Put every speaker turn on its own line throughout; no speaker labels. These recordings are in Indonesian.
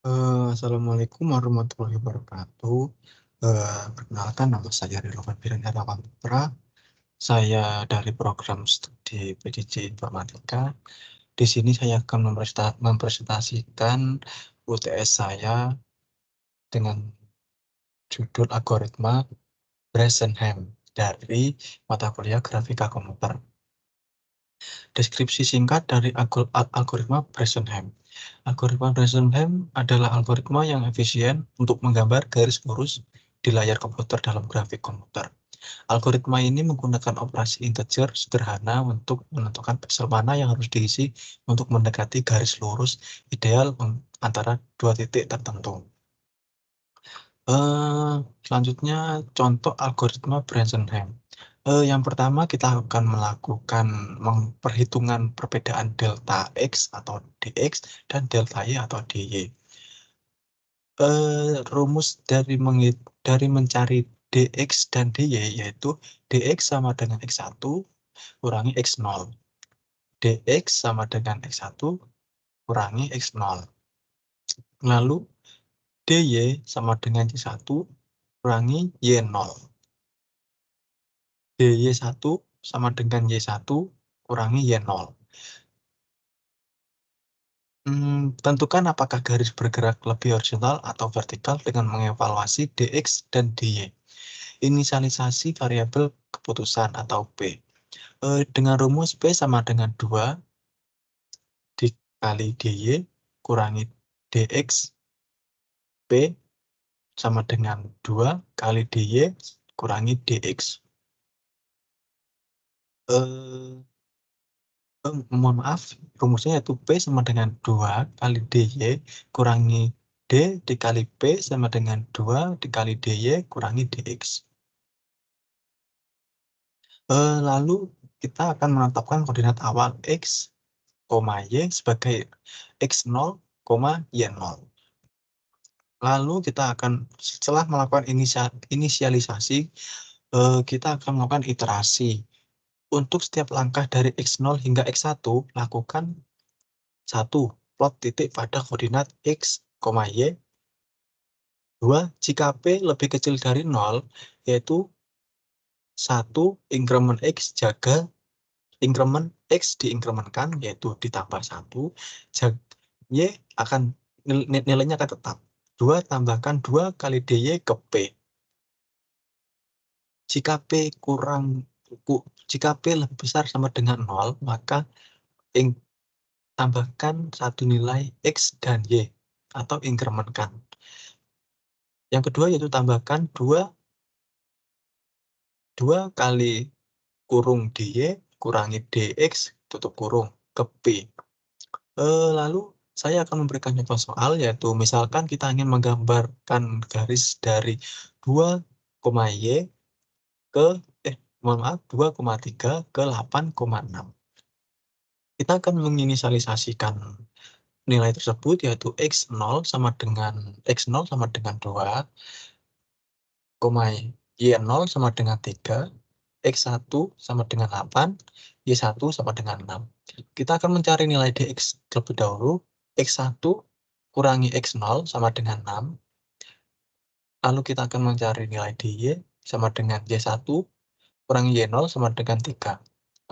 Assalamualaikum warahmatullahi wabarakatuh. Perkenalkan nama saya Ridwan Firman Putra. Saya dari program studi PJJ Informatika. Di sini saya akan mempresentasikan UTS saya dengan judul algoritma Bresenham dari mata kuliah grafika komputer. Deskripsi singkat dari algoritma Bresenham. Algoritma Bresenham adalah algoritma yang efisien untuk menggambar garis lurus di layar komputer dalam grafik komputer. Algoritma ini menggunakan operasi integer sederhana untuk menentukan pixel mana yang harus diisi untuk mendekati garis lurus ideal antara dua titik tertentu. Selanjutnya contoh algoritma Bresenham. Yang pertama kita akan melakukan perhitungan perbedaan delta X atau dx dan delta Y atau dy. Rumus dari mencari dx dan dy yaitu dx sama dengan x1 kurangi x0. Dx sama dengan x1 kurangi x0. Lalu dy sama dengan y1 kurangi y0. dy1 sama dengan y1 kurangi y0. Tentukan apakah garis bergerak lebih horizontal atau vertikal dengan mengevaluasi dx dan dy. Inisialisasi variabel keputusan atau P. Dengan rumus P sama dengan 2 dikali dy kurangi dx. P sama dengan 2 kali dy kurangi dx. Mohon maaf, rumusnya yaitu P sama dengan 2 kali dy kurangi D dikali P sama dengan 2 dikali dy kurangi dx. Lalu kita akan menetapkan koordinat awal X, Y sebagai X0, Y0. Lalu kita akan, setelah melakukan inisialisasi, kita akan melakukan iterasi. Untuk setiap langkah dari X0 hingga X1, lakukan 1. Plot titik pada koordinat X, Y. 2. Jika P lebih kecil dari 0, yaitu 1. Increment X jaga increment X diinkrementkan, yaitu ditambah 1. Y akan nilainya akan tetap. 2 tambahkan 2 kali dy ke P. Jika P lebih besar sama dengan 0, maka tambahkan satu nilai X dan Y atau inkrementkan. Yang kedua yaitu tambahkan 2 kali kurung dy kurangi dx tutup kurung ke P. Lalu saya akan memberikan contoh soal, yaitu misalkan kita ingin menggambarkan garis dari 2, y ke 2,3 ke 8,6. Kita akan menginisialisasikan nilai tersebut, yaitu x0 sama dengan 2, y0 sama dengan 3, x1 sama dengan 8, y1 sama dengan 6. Kita akan mencari nilai dx terlebih dahulu. X1 kurangi x0 sama dengan 6. Lalu kita akan mencari nilai dy sama dengan y1 kurangi y0 sama dengan 3.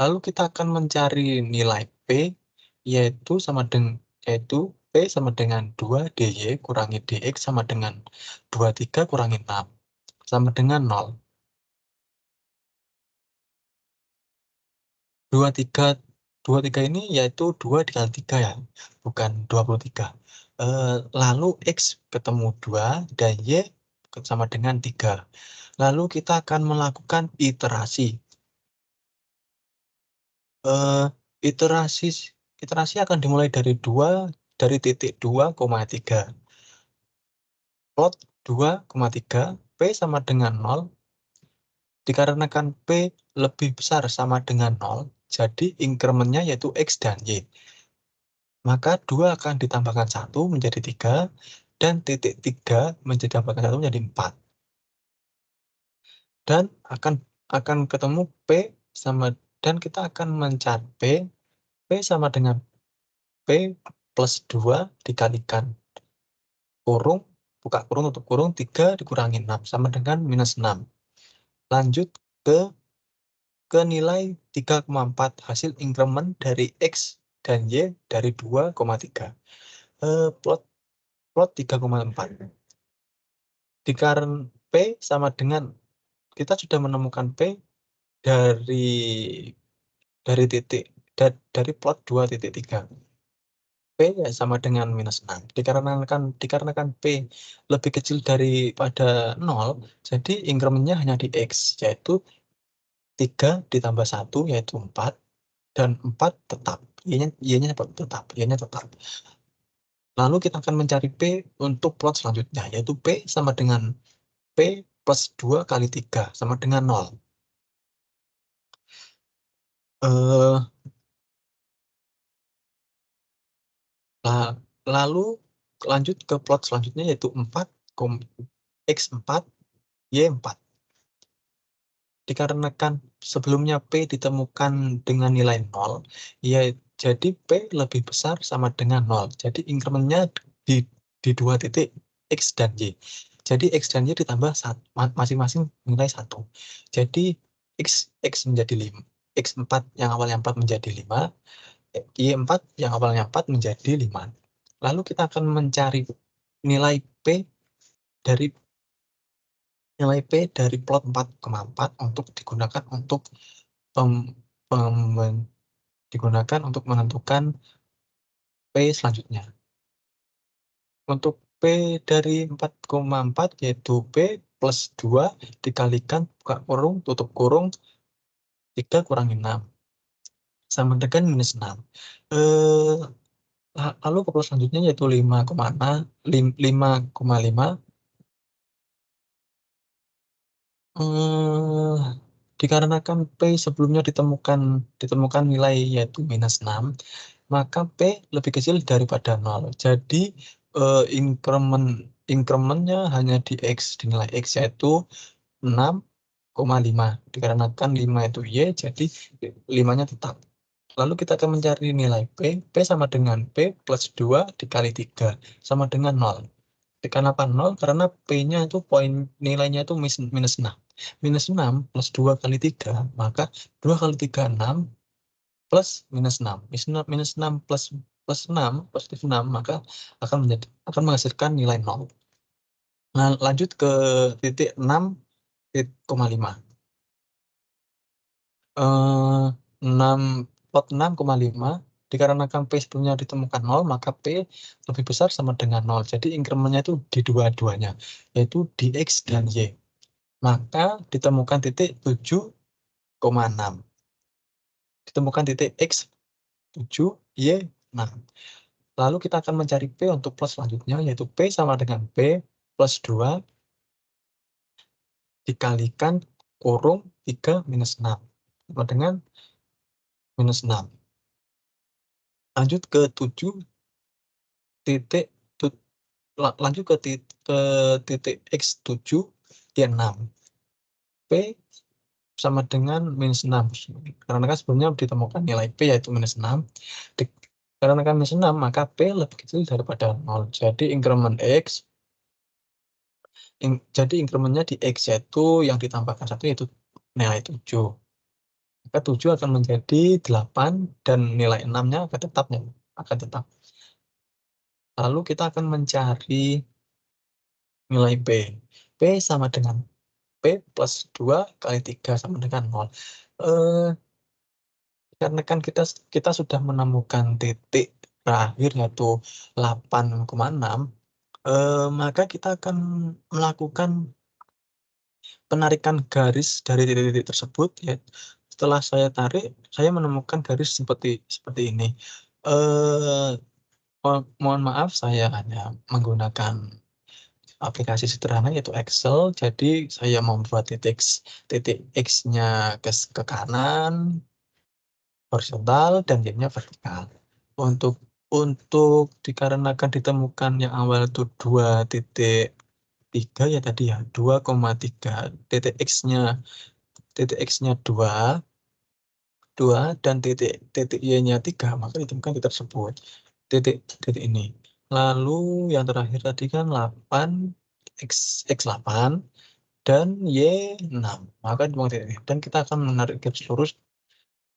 Lalu kita akan mencari nilai p, yaitu P sama dengan 2 dy kurangi dx sama dengan 23 kurangi 6 sama dengan 0. 23 ini yaitu 2 dikali 3 ya, bukan 23. Lalu X ketemu 2 dan Y sama dengan 3. Lalu kita akan melakukan iterasi. Iterasi akan dimulai dari titik 2,3. Plot 2,3, P sama dengan 0. Dikarenakan P lebih besar sama dengan 0, jadi inkrementnya yaitu X dan Y. Maka 2 akan ditambahkan 1 menjadi 3, dan titik 3 ditambahkan 1 menjadi 4. Dan akan ketemu P sama, dan kita akan mencari P sama dengan P plus 2 dikalikan kurung, buka kurung, tutup kurung, 3 dikurangi 6 sama dengan minus 6. Lanjut ke nilai 3,4 hasil increment dari X dan Y dari 2,3. Plot 3,4. Dikarenakan P sama dengan, kita sudah menemukan P dari titik dari plot 2,3. P ya sama dengan minus 6. Dikarenakan P lebih kecil daripada 0, jadi incrementnya hanya di X, yaitu 3 ditambah 1 yaitu 4, dan 4 tetap. Y-nya tetap. Lalu kita akan mencari P untuk plot selanjutnya, yaitu P sama dengan P plus 2 kali 3 sama dengan 0. Lalu lanjut ke plot selanjutnya, yaitu 4, X4, Y4. Dikarenakan sebelumnya P ditemukan dengan nilai 0, ya jadi P lebih besar sama dengan 0. Jadi incrementnya di 2 titik X dan Y. Jadi X dan Y ditambah masing-masing nilai 1. Jadi X menjadi 5. X4 yang awalnya 4 menjadi 5. Y4 yang awalnya 4 menjadi 5. Lalu kita akan mencari nilai P dari plot 4,4 untuk digunakan untuk menentukan P selanjutnya. Untuk P dari 4,4 yaitu P plus 2 dikalikan buka kurung, tutup kurung, 3 kurangi 6 sama dengan minus 6. Lalu ke plot selanjutnya yaitu 5,5. Dikarenakan P sebelumnya ditemukan nilai yaitu minus 6, maka P lebih kecil daripada 0. Jadi incrementnya hanya di X, di nilai X yaitu 6,5. Dikarenakan 5 itu Y, jadi 5-nya tetap. Lalu kita akan mencari nilai P. P sama dengan P plus 2 dikali 3 sama dengan 0. Kenapa 0? Karena P-nya itu nilainya itu minus 6. Minus 6 plus 2 kali 3, maka 2 kali 3, 6, plus minus 6. Minus 6 plus 6, positif 6, maka akan menghasilkan nilai 0. Nah, lanjut ke titik 6,5. 6,5 dikarenakan P sebelumnya ditemukan 0, maka P lebih besar sama dengan 0. Jadi incrementnya itu di dua-duanya, yaitu di X dan Y. Maka ditemukan titik 7,6. Ditemukan titik X 7, Y 6. Lalu kita akan mencari P untuk plot selanjutnya, yaitu P sama dengan P plus 2 dikalikan kurung 3 minus 6. Sama dengan minus 6. Lanjut ke 7 titik, lanjut ke titik X7, Y6. P sama dengan minus 6. Karena kan sebelumnya ditemukan nilai P yaitu minus 6. Karena kan minus 6, maka P lebih kecil daripada 0. Jadi increment X, jadi incrementnya di X yaitu yang ditambahkan 1 yaitu nilai 7. Maka 7 akan menjadi 8 dan nilai 6-nya akan tetap. Lalu kita akan mencari nilai P. P sama dengan P plus 2 kali 3 sama dengan 0. Karena kan kita sudah menemukan titik terakhir yaitu 8,6, maka kita akan melakukan penarikan garis dari titik-titik tersebut. Ya. Setelah saya tarik, saya menemukan garis seperti ini. Mohon maaf, saya hanya menggunakan aplikasi sederhana yaitu Excel. Jadi saya membuat titik X-nya ke kanan, horizontal, dan Y-nya vertikal. Untuk dikarenakan ditemukan yang awal itu 2,3 ya tadi ya, 2,3, titik X-nya 2 dan titik Y-nya 3, maka ditemukan titik tersebut. Titik ini. Lalu yang terakhir tadi kan 8, X8, dan Y6. Maka dibuang titik. Dan kita akan menarik garis lurus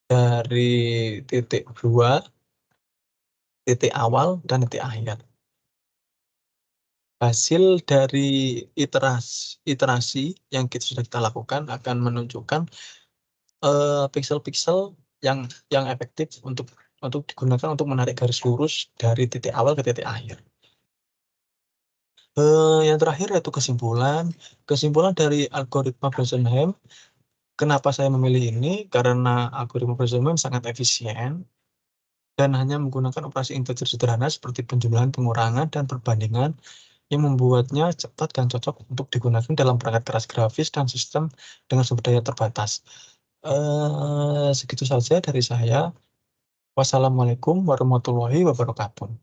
dari titik 2, titik awal, dan titik akhir. Hasil dari iterasi yang sudah kita lakukan akan menunjukkan piksel-piksel yang efektif untuk digunakan untuk menarik garis lurus dari titik awal ke titik akhir. Yang terakhir yaitu kesimpulan. Kesimpulan dari algoritma Bresenham. Kenapa saya memilih ini? Karena algoritma Bresenham sangat efisien dan hanya menggunakan operasi integer sederhana seperti penjumlahan, pengurangan, dan perbandingan yang membuatnya cepat dan cocok untuk digunakan dalam perangkat keras grafis dan sistem dengan sumber daya terbatas. Segitu saja dari saya. Wassalamualaikum warahmatullahi wabarakatuh.